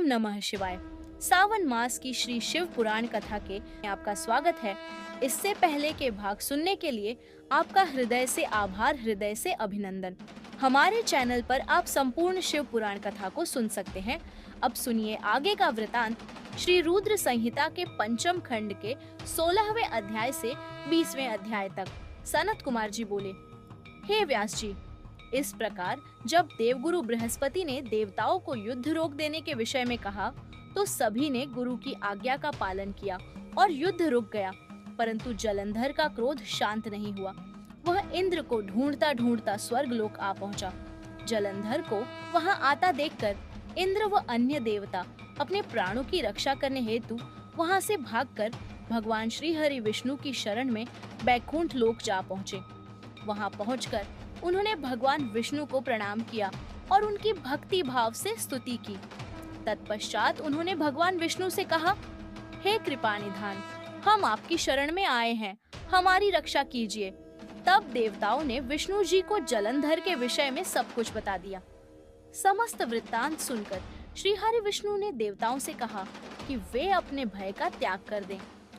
नमः शिवाय। सावन मास की श्री शिव पुराण कथा के आपका स्वागत है। इससे पहले के भाग सुनने के लिए आपका हृदय से आभार, हृदय से अभिनंदन। हमारे चैनल पर आप संपूर्ण शिव पुराण कथा को सुन सकते हैं। अब सुनिए आगे का वृतांत श्री रुद्र संहिता के पंचम खंड के 16वें अध्याय से 20वें अध्याय तक। सनत कुमार जी बोले, हे व्यास जी, इस प्रकार जब देवगुरु बृहस्पति ने देवताओं को युद्ध रोक देने के विषय में कहा, तो सभी ने गुरु की आज्ञा का पालन किया और युद्ध रुक गया। परंतु जलंधर का क्रोध शांत नहीं हुआ। वह इंद्र को ढूंढता ढूंढता स्वर्गलोक आ पहुंचा। जलंधर को वहां आता देखकर इंद्र व अन्य देवता अपने प्राणों की रक्षा करने हेतु वहां से भागकर भगवान श्री हरि विष्णु की शरण में बैकुंठ लोक जा पहुंचे। वहां पहुंचकर उन्होंने भगवान विष्णु को प्रणाम किया और उनकी भक्ति भाव से स्तुति की। तत्पश्चात उन्होंने भगवान विष्णु से कहा, हे कृपानिधान, हम आपकी शरण में आए हैं, हमारी रक्षा कीजिए। तब देवताओं ने विष्णु जी को जलंधर के विषय में सब कुछ बता दिया। समस्त वृत्तांत सुनकर श्री हरि विष्णु ने देवताओं से कहा कि वे अपने भय का त्याग कर दें।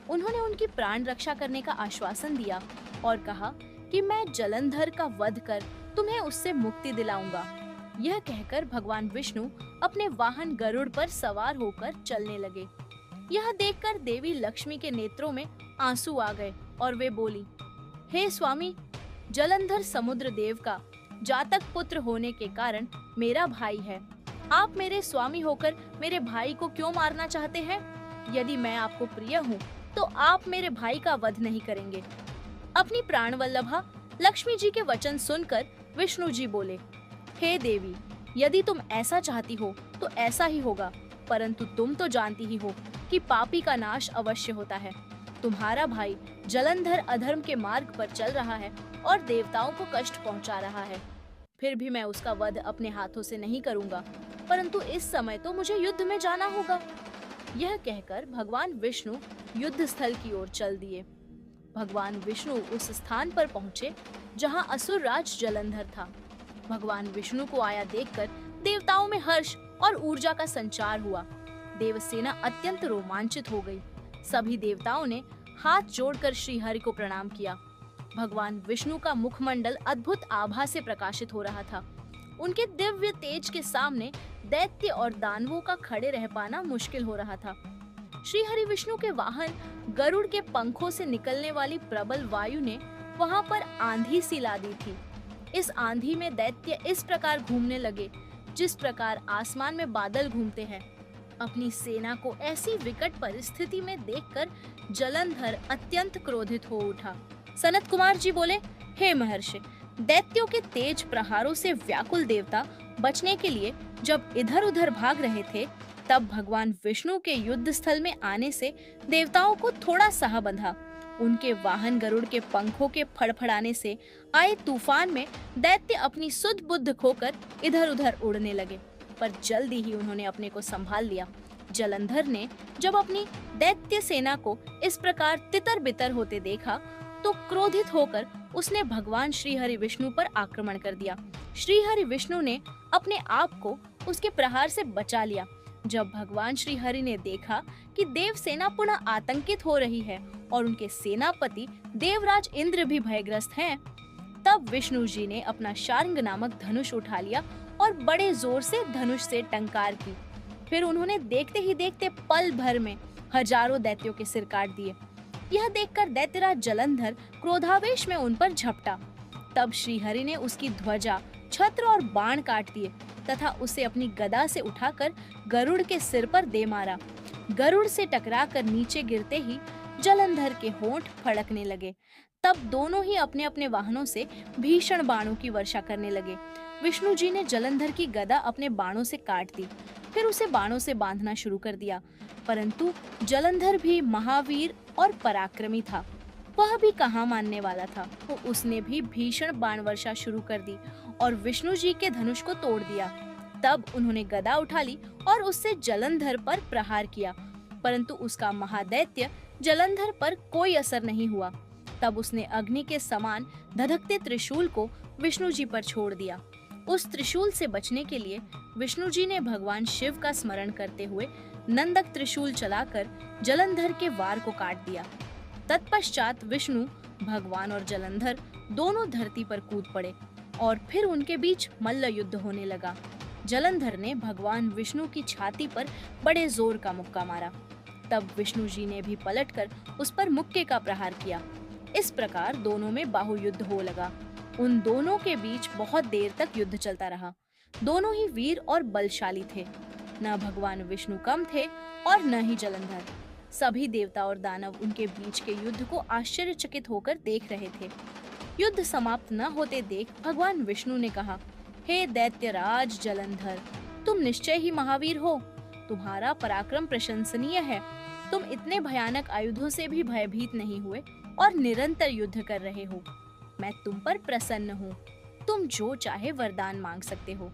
उन्होंने उनकी प्राण रक्षा करने का आश्वासन दिया और कहा कि मैं जलंधर का वध कर तुम्हें उससे मुक्ति दिलाऊंगा। यह कहकर भगवान विष्णु अपने वाहन गरुड़ पर सवार होकर चलने लगे। यह देखकर देवी लक्ष्मी के नेत्रों में आंसू आ गए और वे बोली, हे स्वामी, जलंधर समुद्र देव का जातक पुत्र होने के कारण मेरा भाई है। आप मेरे स्वामी होकर मेरे भाई को क्यों मारना चाहते हैं? यदि मैं आपको प्रिय हूँ तो आप मेरे भाई का वध नहीं करेंगे। अपनी प्राण वल्लभा लक्ष्मी जी के वचन सुनकर विष्णु जी बोले, हे देवी, यदि तुम ऐसा चाहती हो तो ऐसा ही होगा, परंतु तुम तो जानती ही हो कि पापी का नाश अवश्य होता है। तुम्हारा भाई जलंधर अधर्म के मार्ग पर चल रहा है और देवताओं को कष्ट पहुंचा रहा है। फिर भी मैं उसका वध अपने हाथों से नहीं करूंगा, परंतु इस समय तो मुझे युद्ध में जाना होगा। यह कहकर भगवान विष्णु युद्ध स्थल की ओर चल दिए। भगवान विष्णु उस स्थान पर पहुंचे जहां असुर राज जलंधर था। भगवान विष्णु को आया देखकर देवताओं में हर्ष और ऊर्जा का संचार हुआ। देवसेना अत्यंत रोमांचित हो गई। सभी देवताओं ने हाथ जोड़कर श्री हरि को प्रणाम किया। भगवान विष्णु का मुखमंडल अद्भुत आभा से प्रकाशित हो रहा था। उनके दिव्य तेज के सामने दैत्य और दानवों का खड़े रह पाना मुश्किल हो रहा था। श्री हरि विष्णु के वाहन गरुड़ के पंखों से निकलने वाली प्रबल वायु ने वहां पर आंधी सी ला दी थी। इस आंधी में दैत्य इस प्रकार घूमने लगे जिस प्रकार आसमान में बादल घूमते हैं। अपनी सेना को ऐसी विकट परिस्थिति में देखकर जलंधर अत्यंत क्रोधित हो उठा। सनत कुमार जी बोले, हे महर्षि, दैत्यों के तेज प्रहारों से व्याकुल देवता बचने के लिए जब इधर उधर भाग रहे थे, तब भगवान विष्णु के युद्ध स्थल में आने से देवताओं को थोड़ा साह बंधा। उनके वाहन गरुड़ के पंखों के फड़फड़ाने से आए तूफान में दैत्य अपनी सुध बुद्ध खोकर इधर उधर उड़ने लगे, पर जल्दी ही उन्होंने अपने को संभाल लिया। जलंधर ने जब अपनी दैत्य सेना को इस प्रकार तितर बितर होते देखा तो क्रोधित होकर उसने भगवान श्री हरि विष्णु पर आक्रमण कर दिया। श्री हरि विष्णु ने अपने आप को उसके प्रहार से बचा लिया। जब भगवान श्री हरि ने देखा कि देव सेना पुनः आतंकित हो रही है और उनके सेनापति देवराज इंद्र भी भयग्रस्त हैं, तब विष्णु जी ने अपना शार्ंग नामक धनुष उठा लिया और बड़े जोर से धनुष से टंकार की। फिर उन्होंने देखते ही देखते पल भर में हजारों दैत्यों के सिर काट दिए। यह देखकर दैत्यराज जलंधर क्रोधावेश में उन पर झपटा। तब श्री हरि ने उसकी ध्वजा, छत्र और बाण काट दिए तथा उसे अपनी गदा से उठाकर गरुड़ के सिर पर दे मारा। गरुड़ से टकराकर नीचे गिरते ही जलंधर के होंठ फड़कने लगे। तब दोनों ही अपने अपने वाहनों से भीषण बाणों की वर्षा करने लगे। विष्णु जी ने जलंधर की गदा अपने बाणों से काट दी, फिर उसे बाणों से बांधना शुरू कर दिया। परंतु जलंधर भी महावीर और पराक्रमी था। वह भी कहाँ मानने वाला था, तो उसने भी भीषण बाण वर्षा शुरू कर दी और विष्णु जी के धनुष को तोड़ दिया। तब उन्होंने गदा उठा ली और उससे जलंधर पर प्रहार किया, परंतु उसका महादैत्य जलंधर पर कोई असर नहीं हुआ। तब उसने अग्नि के समान धधकते त्रिशूल को विष्णु जी पर छोड़ दिया। उस त्रिशूल से बचने के लिए विष्णु जी ने भगवान शिव का स्मरण करते हुए नंदक त्रिशूल चलाकर जलंधर के वार को काट दिया। तत्पश्चात विष्णु, भगवान और जलंधर दोनों धरती पर कूद पड़े और फिर उनके बीच मल्ल युद्ध होने लगा। जलंधर ने भगवान विष्णु की छाती पर बड़े जोर का मुक्का मारा। तब विष्णु जी ने भी पलटकर उस पर मुक्के का प्रहार किया। इस प्रकार दोनों में बाहुयुद्ध हो लगा। उन दोनों के बीच बहुत देर तक युद्ध चलता रहा। दोनों ही वीर और बलशाली थे। न भगवान विष्णु कम थे और न ही जलंधर। सभी देवता और दानव उनके बीच के युद्ध को आश्चर्यचकित होकर देख रहे थे। युद्ध समाप्त न होते देख भगवान विष्णु ने कहा, हे दैत्यराज जलंधर, तुम निश्चय ही महावीर हो। तुम्हारा पराक्रम प्रशंसनीय है। तुम इतने भयानक आयुधों से भी भयभीत नहीं हुए और निरंतर युद्ध कर रहे हो। मैं तुम पर प्रसन्न हूँ। तुम जो चाहे वरदान मांग सकते हो।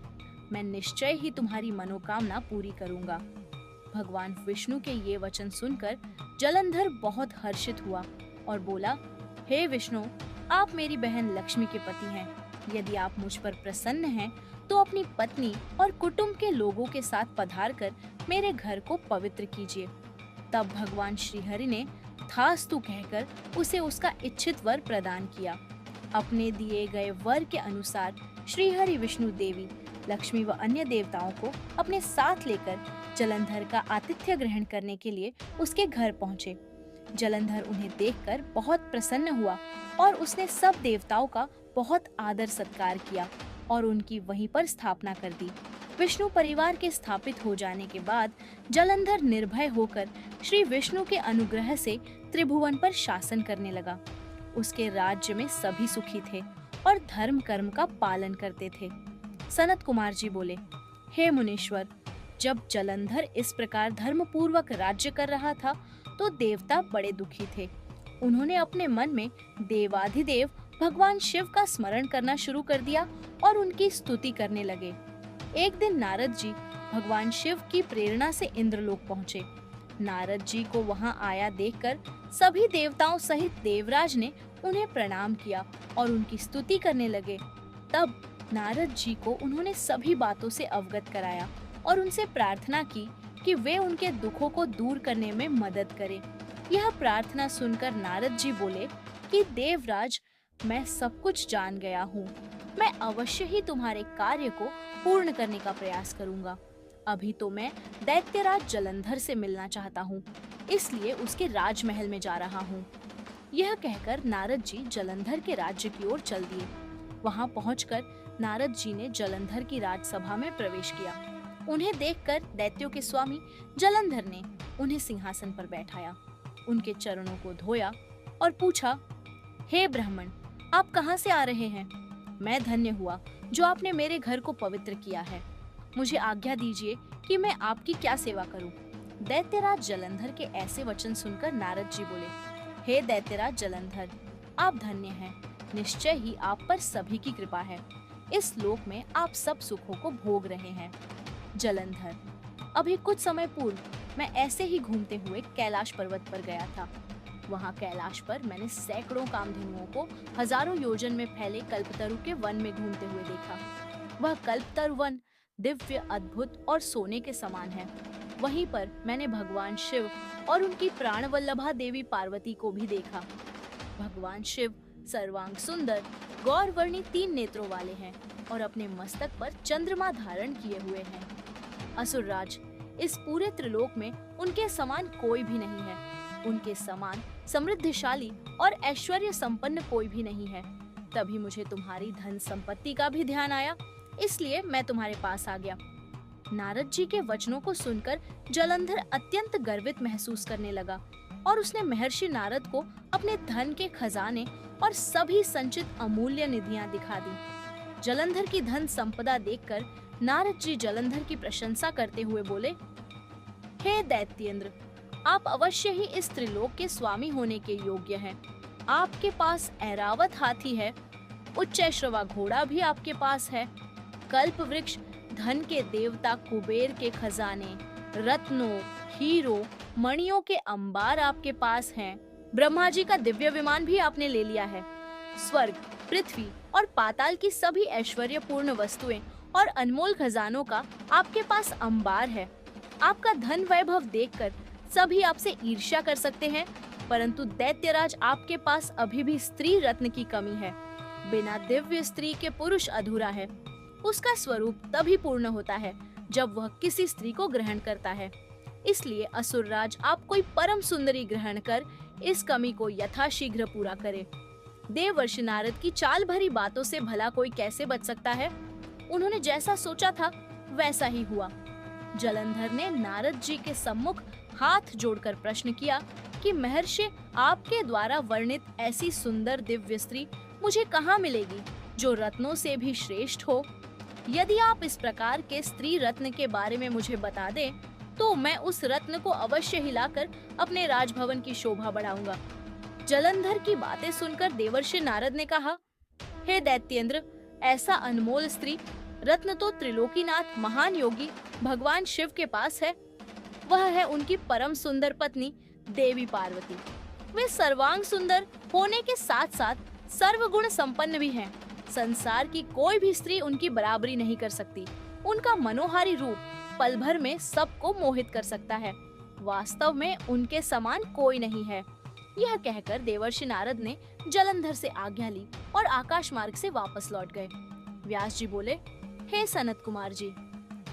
मैं निश्चय ही तुम्हारी मनोकामना पूरी करूंगा। भगवान विष्णु के ये वचन सुनकर जलंधर बहुत हर्षित हुआ और बोला, हे विष्णु, आप मेरी बहन लक्ष्मी के पति हैं। यदि आप मुझ पर प्रसन्न हैं, तो अपनी पत्नी और कुटुंब के लोगों के साथ पधार कर मेरे घर को पवित्र कीजिए। तब भगवान श्रीहरि ने थास्तु कहकर उसे उसका इच्छित वर प्रदान किया। अपने दिए गए वर के अनुसार श्रीहरि विष्णु देवी, लक्ष्मी व अन्य देवताओं को अपने साथ लेकर जलंधर का आतिथ्य ग्रहण करने के लिए उसके घर पहुंचे। जलंधर उन्हें देखकर बहुत प्रसन्न हुआ और उसने सब देवताओं का बहुत आदर सत्कार किया और उनकी वहीं पर स्थापना कर दी। विष्णु परिवार के स्थापित हो जाने के बाद जलंधर निर्भय होकर श्री विष्णु के अनुग्रह से त्रिभुवन पर शासन करने लगा। उसके राज्य में सभी सुखी थे और धर्म कर्म का पालन करते थे। सनत कुमार जी बोले, हे मुनीश्वर, जब जलंधर इस प्रकार धर्म पूर्वक राज्य कर रहा था तो देवता बड़े दुखी थे। उन्होंने अपने मन में देवाधिदेव भगवान शिव का स्मरण करना शुरू कर दिया और उनकी स्तुति करने लगे। एक दिन नारद जी भगवान शिव की प्रेरणा से इंद्रलोक पहुँचे। नारद जी को वहां आया देखकर सभी देवताओं सहित देवराज ने उन्हें प्रणाम किया और उनकी स्तुति करने लगे। तब नारद जी को उन्होंने सभी बातों से अवगत कराया और उनसे प्रार्थना की कि वे उनके दुखों को दूर करने में मदद करें। यह प्रार्थना सुनकर नारद जी बोले कि देवराज, मैं सब कुछ जान गया हूँ। मैं अवश्य ही तुम्हारे कार्य को पूर्ण करने का प्रयास करूंगा। अभी तो मैं दैत्यराज जलंधर से मिलना चाहता हूँ, इसलिए उसके राजमहल में जा रहा हूँ। यह कहकर नारद जी जलंधर के राज्य की ओर चल दिए। वहां पहुंचकर नारद जी ने जलंधर की राजसभा में प्रवेश किया। उन्हें देखकर दैत्यों के स्वामी जलंधर ने उन्हें सिंहासन पर बैठाया, उनके चरणों को धोया और पूछा, हे ब्राह्मण, आप कहाँ से आ रहे हैं? मैं धन्य हुआ जो आपने मेरे घर को पवित्र किया है। मुझे आज्ञा दीजिए कि मैं आपकी क्या सेवा करूं। दैत्यराज जलंधर के ऐसे वचन सुनकर नारद जी बोले, हे दैत्यराज जलंधर, आप धन्य हैं। निश्चय ही आप पर सभी की कृपा है। इस लोक में आप सब सुखों को भोग रहे हैं। जलंधर, अभी कुछ समय पूर्व मैं ऐसे ही घूमते हुए कैलाश पर्वत पर गया था। वहाँ कैलाश पर मैंने सैकड़ों कामधेनुओं को हजारों योजन में फैले कल्पतरु के वन में घूमते हुए देखा। वह कल्पतरु वन दिव्य, अद्भुत और सोने के समान है। वहीं पर मैंने भगवान शिव और उनकी प्राणवल्लभा देवी पार्वती को भी देखा। भगवान शिव सर्वांग सुंदर, गौरवर्णी 3 नेत्रों वाले हैं और अपने मस्तक पर चंद्रमा धारण किए हुए हैं। असुरराज, इस पूरे त्रिलोक में उनके समान कोई भी नहीं है। उनके समान समृद्धशाली और ऐश्वर्य संपन्न कोई भी नहीं है। तभी मुझे तुम्हारी धन संपत्ति का भी ध्यान आया, इसलिए मैं तुम्हारे पास आ गया। नारद जी के वचनों को सुनकर जलंधर अत्यंत गर्वित महसूस करने लगा और उसने महर्षि नारद को अपने धन के खजाने और सभी संचित अमूल्य निधियां दिखा दी। जलंधर की धन संपदा देखकर नारद जी जलंधर की प्रशंसा करते हुए बोले, हे दैत्येंद्र, आप अवश्य ही इस त्रिलोक के स्वामी होने के योग्य हैं। आपके पास ऐरावत हाथी है, उच्चैश्रवा घोड़ा भी आपके पास है। कल्प वृक्ष, धन के देवता कुबेर के खजाने, रत्नों, हीरो, मणियों के अंबार आपके पास हैं। ब्रह्मा जी का दिव्य विमान भी आपने ले लिया है। स्वर्ग, पृथ्वी और पाताल की सभी ऐश्वर्यपूर्ण वस्तुएं और अनमोल खजानों का आपके पास अंबार है। आपका धन वैभव देखकर सभी आपसे ईर्ष्या कर सकते हैं, परंतु दैत्यराज आपके पास अभी भी स्त्री रत्न की कमी है। बिना दिव्य स्त्री के पुरुष अधूरा है। उसका स्वरूप तभी पूर्ण होता है जब वह किसी स्त्री को ग्रहण करता है। इसलिए असुरराज आप कोई परम सुंदरी ग्रहण कर इस कमी को यथाशीघ्र पूरा करे। देवर्षि नारद की चाल भरी बातों से भला कोई कैसे बच सकता है? उन्होंने जैसा सोचा था वैसा ही हुआ। जलंधर ने नारद जी के सम्मुख हाथ जोड़कर प्रश्न किया कि महर्षि, आपके द्वारा वर्णित ऐसी सुंदर दिव्य स्त्री मुझे कहाँ मिलेगी जो रत्नों से भी श्रेष्ठ हो? यदि आप इस प्रकार के स्त्री रत्न के बारे में मुझे बता दें, तो मैं उस रत्न को अवश्य हिलाकर अपने राजभवन की शोभा बढ़ाऊंगा। जलंधर की बातें सुनकर देवर्षि नारद ने कहा, हे दैत्येंद्र, ऐसा अनमोल स्त्री रत्न तो त्रिलोकीनाथ महान योगी भगवान शिव के पास है। वह है उनकी परम सुंदर पत्नी देवी पार्वती। वे सर्वांग सुंदर होने के साथ साथ सर्वगुण संपन्न भी हैं। संसार की कोई भी स्त्री उनकी बराबरी नहीं कर सकती। उनका मनोहारी रूप पल भर में सबको मोहित कर सकता है। वास्तव में उनके समान कोई नहीं है। यह कहकर देवर्षि नारद ने जलंधर से आज्ञा ली और आकाश मार्ग से वापस लौट गए। व्यास जी बोले, हे सनत कुमार जी,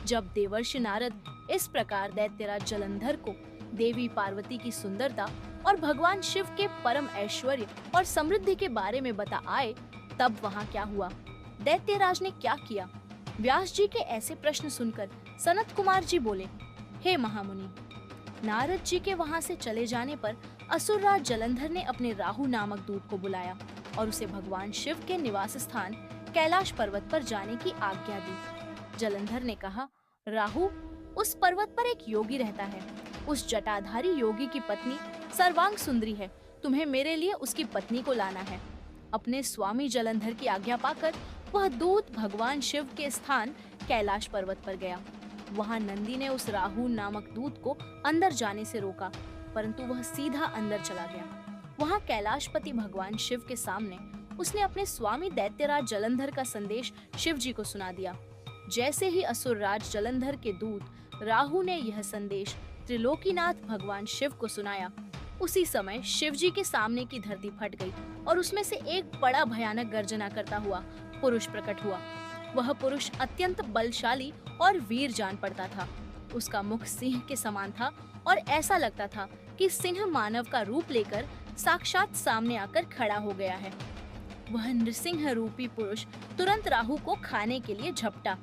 जब देवर्षि नारद इस प्रकार दैत्यराज जलंधर को देवी पार्वती की सुंदरता और भगवान शिव के परम ऐश्वर्य और समृद्धि के बारे में बता आए, तब वहाँ क्या हुआ? दैत्यराज ने क्या किया? व्यास जी के ऐसे प्रश्न सुनकर सनत कुमार जी बोले, हे महामुनि, नारद जी के वहाँ से चले जाने पर असुरराज जलंधर ने अपने राहु नामक दूत को बुलाया और उसे भगवान शिव के निवास स्थान कैलाश पर्वत पर जाने की आज्ञा दी। जलंधर ने कहा, राहु, उस पर्वत पर एक योगी रहता है। उस जटाधारी योगी की पत्नी सर्वांग सुंदरी है। तुम्हें मेरे लिए उसकी पत्नी को लाना है। अपने स्वामी जलंधर की आज्ञा पाकर वह दूत भगवान शिव के स्थान कैलाश पर्वत पर गया। वहां नंदी ने उस राहु नामक दूत को अंदर जाने से रोका, परंतु वह सीधा अंदर चला गया। वहां कैलाशपति भगवान शिव के सामने उसने अपने स्वामी दैत्यराज जलंधर का संदेश शिव जी को सुना दिया। जैसे ही असुरराज जलंधर के दूत राहु ने यह संदेश त्रिलोकीनाथ भगवान शिव को सुनाया, उसी समय शिव जी के सामने की धरती फट गई और उसमें से एक बड़ा भयानक गर्जना करता हुआ पुरुष प्रकट हुआ। वह पुरुष अत्यंत बलशाली और वीर जान पड़ता था। उसका मुख सिंह के समान था और ऐसा लगता था कि सिंह मानव का रूप लेकर साक्षात सामने आकर खड़ा हो गया है। वह नृसिंह रूपी पुरुष तुरंत राहु को खाने के लिए झपटा।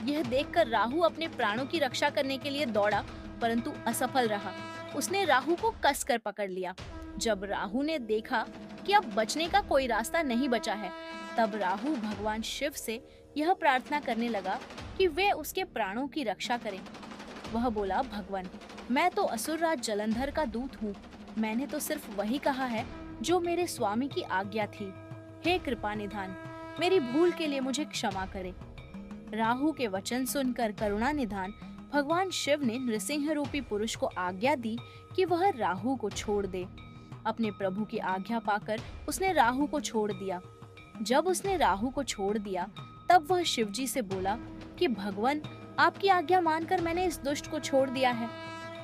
यह देखकर राहु अपने प्राणों की रक्षा करने के लिए दौड़ा, परंतु असफल रहा। उसने राहु को कसकर पकड़ लिया। जब राहु ने देखा कि अब बचने का कोई रास्ता नहीं बचा है, तब राहु भगवान शिव से यह प्रार्थना करने लगा कि वे उसके प्राणों की रक्षा करें। वह बोला, भगवान, मैं तो असुरराज जलंधर का दूत हूँ। मैंने तो सिर्फ वही कहा है जो मेरे स्वामी की आज्ञा थी। हे कृपा निधान, मेरी भूल के लिए मुझे क्षमा करे। राहु के वचन सुनकर करुणा निधान भगवान शिव ने नृसिंह रूपी पुरुष को आज्ञा दी कि वह राहु को छोड़ दे। अपने प्रभु की आज्ञा पाकर उसने राहु को छोड़ दिया। जब उसने राहु को छोड़ दिया, तब वह शिव जी से बोला कि भगवान, आपकी आज्ञा मानकर मैंने इस दुष्ट को छोड़ दिया है,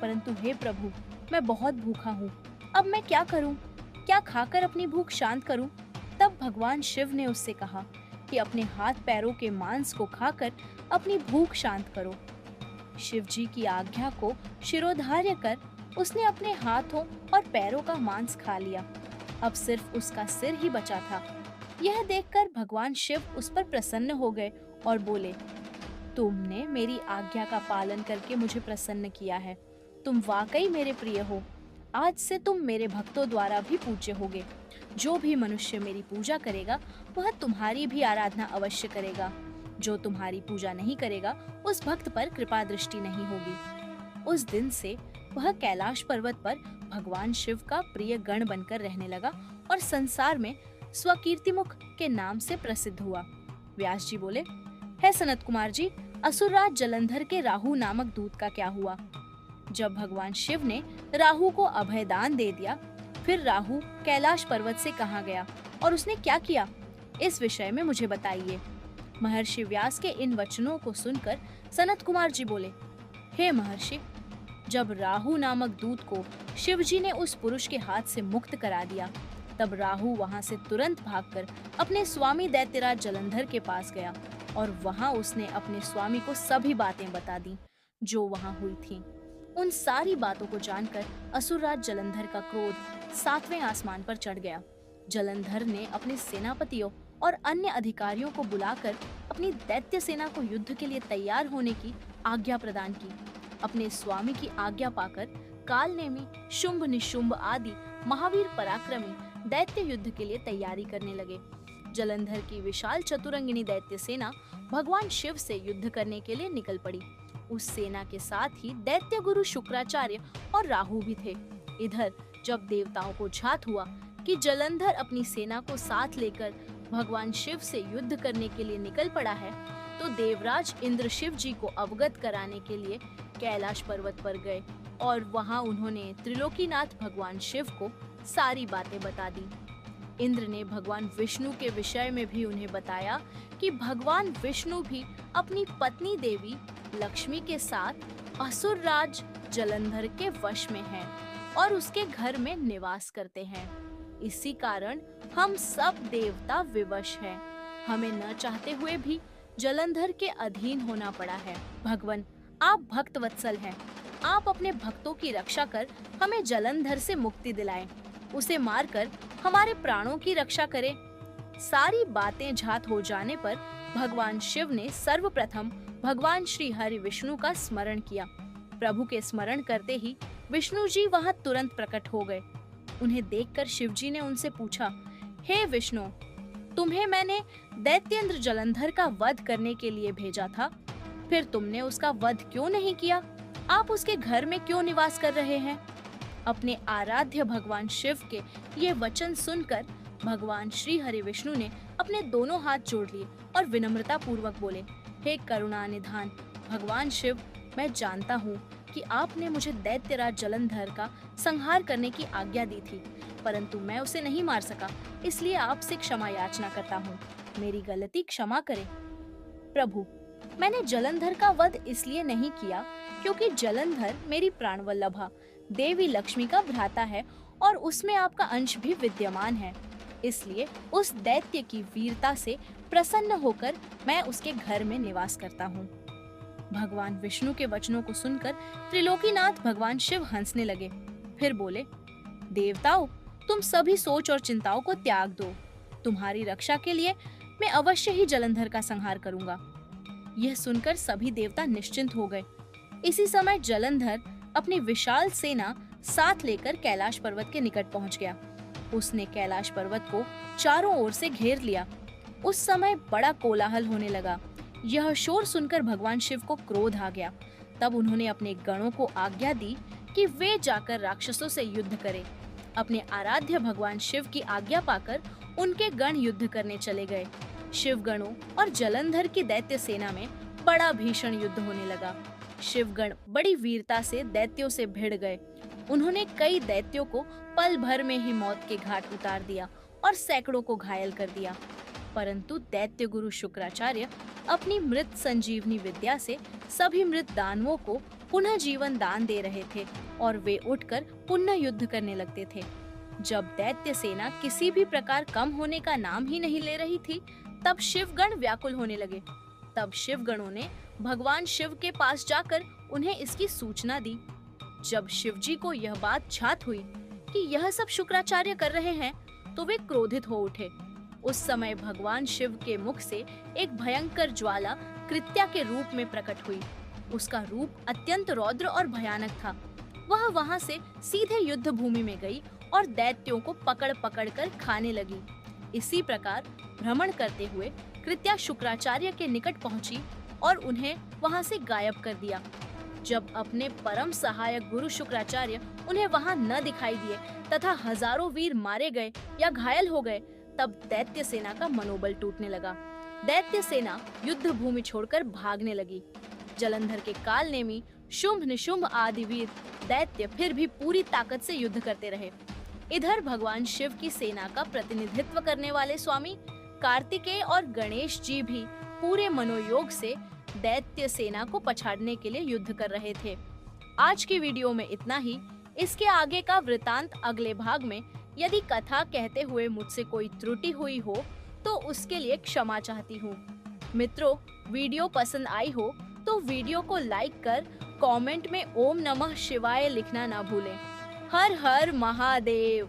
परंतु हे प्रभु, मैं बहुत भूखा हूँ। अब मैं क्या करूँ? क्या खाकर अपनी भूख शांत करूँ? तब भगवान शिव ने उससे कहा कि अपने हाथ पैरों के मांस को खाकर अपनी भूख शांत करो। शिव जी की आज्ञा को शिरोधार्य कर उसने अपने हाथों और पैरों का मांस खा लिया। अब सिर्फ उसका सिर ही बचा था। यह देखकर भगवान शिव उस पर प्रसन्न हो गए और बोले, तुमने मेरी आज्ञा का पालन करके मुझे प्रसन्न किया है। तुम वाकई मेरे प्रिय हो। आज से तुम मेरे भक्तों द्वारा भी पूज्य होगे। जो भी मनुष्य मेरी पूजा करेगा वह तुम्हारी भी आराधना अवश्य करेगा। जो तुम्हारी पूजा नहीं करेगा उस भक्त पर कृपा दृष्टि नहीं होगी। उस दिन से वह कैलाश पर्वत पर भगवान शिव का प्रिय गण बनकर रहने लगा और संसार में स्वकीर्तिमुख के नाम से प्रसिद्ध हुआ। व्यास जी बोले, हे सनत कुमार जी, असुरराज जलंधर के राहु नामक दूत का क्या हुआ? जब भगवान शिव ने राहु को अभयदान दे दिया, फिर राहु कैलाश पर्वत से कहाँ गया और उसने क्या किया? इस विषय में मुझे बताइए। महर्षि व्यास के इन वचनों को सुनकर सनत कुमार जी बोले, हे महर्षि, जब राहु नामक दूत को शिवजी ने उस पुरुष के हाथ से मुक्त करा दिया, तब राहु वहां से तुरंत भागकर अपने स्वामी दैत्यराज जलंधर के पास गया और वहां उसने अपने स्वामी को सभी बातें बता दी जो वहां हुई थीं। उन सारी बातों को जानकर असुरराज जलंधर का क्रोध 7वें आसमान पर चढ़ गया। जलंधर ने अपने सेनापतियों और अन्य अधिकारियों को बुलाकर अपनी दैत्य सेना को युद्ध के लिए तैयार होने की आज्ञा प्रदान की। अपने स्वामी की आज्ञा पाकर कालनेमी, शुंभ निशुंभ आदि महावीर पराक्रमी दैत्य युद्ध के लिए तैयारी करने लगे। जलंधर की विशाल चतुरंगिनी दैत्य सेना भगवान शिव से युद्ध करने के लिए निकल पड़ी। उस सेना के साथ ही दैत्य गुरु शुक्राचार्य और राहु भी थे। इधर जब देवताओं को झात हुआ कि जलंधर अपनी सेना को साथ लेकर भगवान शिव से युद्ध करने के लिए निकल पड़ा है, तो देवराज इंद्र शिव जी को अवगत कराने के लिए कैलाश पर्वत पर गए और वहां उन्होंने त्रिलोकीनाथ भगवान शिव को सारी बातें बता दी। इंद्र ने भगवान विष्णु के विषय में भी उन्हें बताया कि भगवान विष्णु भी अपनी पत्नी देवी लक्ष्मी के साथ असुरराज जलंधर के वश में हैं और उसके घर में निवास करते हैं। इसी कारण हम सब देवता विवश हैं। हमें न चाहते हुए भी जलंधर के अधीन होना पड़ा है। भगवान, आप भक्त वत्सल हैं। आप अपने भक्तों की रक्षा कर हमें जलंधर से मुक्ति दिलाएं। उसे मारकर हमारे प्राणों की रक्षा करें। सारी बातें झात हो जाने पर भगवान शिव ने सर्वप्रथम भगवान श्री हरि विष्णु का स्मरण किया। प्रभु के स्मरण करते ही विष्णु जी वहां तुरंत प्रकट हो गए। उन्हें देखकर शिव जी ने उनसे पूछा, हे विष्णु, तुम्हें मैंने दैत्येंद्र जलंधर का वध करने के लिए भेजा था, फिर तुमने उसका वध क्यों नहीं किया? आप उसके घर में क्यों निवास कर रहे हैं? अपने आराध्य भगवान शिव के ये वचन सुनकर भगवान श्री हरि विष्णु ने अपने दोनों हाथ जोड़ लिए और विनम्रता पूर्वक बोले, हे करुणा निधान भगवान शिव, मैं जानता हूँ कि आपने मुझे दैत्यराज जलंधर का संहार करने की आज्ञा दी थी, परंतु मैं उसे नहीं मार सका, इसलिए आपसे क्षमा याचना करता हूँ। मेरी गलती क्षमा करें। प्रभु, मैंने जलंधर का वध इसलिए नहीं किया क्योंकि जलंधर मेरी प्राणवल्लभा देवी लक्ष्मी का भ्राता है और उसमें आपका अंश भी विद्यमान है। इसलिए उस दैत्य की वीरता से प्रसन्न होकर मैं उसके घर में निवास करता हूँ। भगवान विष्णु के वचनों को सुनकर त्रिलोकीनाथ भगवान शिव हंसने लगे। फिर बोले, देवताओं, तुम सभी सोच और चिंताओं को त्याग दो। तुम्हारी रक्षा के लिए मैं अवश्य ही जलंधर का संहार करूंगा। यह सुनकर सभी देवता निश्चिंत हो गए। इसी समय जलंधर अपनी विशाल सेना साथ लेकर कैलाश पर्वत के निकट पहुंच गया। उसने कैलाश पर्वत को चारों ओर से घेर लिया। उस समय बड़ा कोलाहल होने लगा। यह शोर सुनकर भगवान शिव को क्रोध आ गया। तब उन्होंने अपने गणों को आज्ञा दी कि वे जाकर राक्षसों से युद्ध करें। अपने आराध्य भगवान शिव की आज्ञा पाकर उनके गण युद्ध करने चले गए। शिव गणों और जलंधर की दैत्य सेना में बड़ा भीषण युद्ध होने लगा। शिवगण बड़ी वीरता से दैत्यों से भिड़ गए। उन्होंने कई दैत्यों को पल भर में ही मौत के घाट उतार दिया और सैकड़ों को घायल कर दिया। परंतु दैत्य गुरु शुक्राचार्य अपनी मृत संजीवनी विद्या से सभी मृत दानवों को पुनः जीवन दान दे रहे थे और वे उठकर पुनः युद्ध करने लगते थे। जब दैत्य सेना किसी भी प्रकार कम होने का नाम ही नहीं ले रही थी, तब शिवगण व्याकुल होने लगे। तब शिवगणों ने भगवान शिव के पास जाकर उन्हें इसकी सूचना दी। जब शिवजी को यह बात झात हुई कि यह सब शुक्राचार्य कर रहे हैं, तो वे क्रोधित हो उठे। उस समय भगवान शिव के मुख से एक भयंकर ज्वाला कृत्या के रूप में प्रकट हुई। उसका रूप अत्यंत रौद्र और भयानक था। वह वहां से सीधे युद्ध भूमि में गई और दैत्यों को पकड़ पकड़ कर खाने लगी। इसी प्रकार भ्रमण करते हुए कृत्या शुक्राचार्य के निकट पहुंची और उन्हें वहां से गायब कर दिया। जब अपने परम सहायक गुरु शुक्राचार्य उन्हें वहां न दिखाई दिए तथा हजारों वीर मारे गए या घायल हो गए, तब दैत्य सेना का मनोबल टूटने लगा। दैत्य सेना युद्ध भूमि छोड़कर भागने लगी। जलंधर के कालनेमी, शुंभ निशुंभ आदि वीर दैत्य फिर भी पूरी ताकत से युद्ध करते रहे। इधर भगवान शिव की सेना का प्रतिनिधित्व करने वाले स्वामी कार्तिकेय और गणेश जी भी पूरे मनोयोग से दैत्य सेना को पछाड़ने के लिए युद्ध कर रहे थे। आज की वीडियो में इतना ही। इसके आगे का वृतांत अगले भाग में। यदि कथा कहते हुए मुझसे कोई त्रुटि हुई हो तो उसके लिए क्षमा चाहती हूँ। मित्रों, वीडियो पसंद आई हो तो वीडियो को लाइक कर कमेंट में ओम नमः शिवाय लिखना ना भूलें। हर हर महादेव।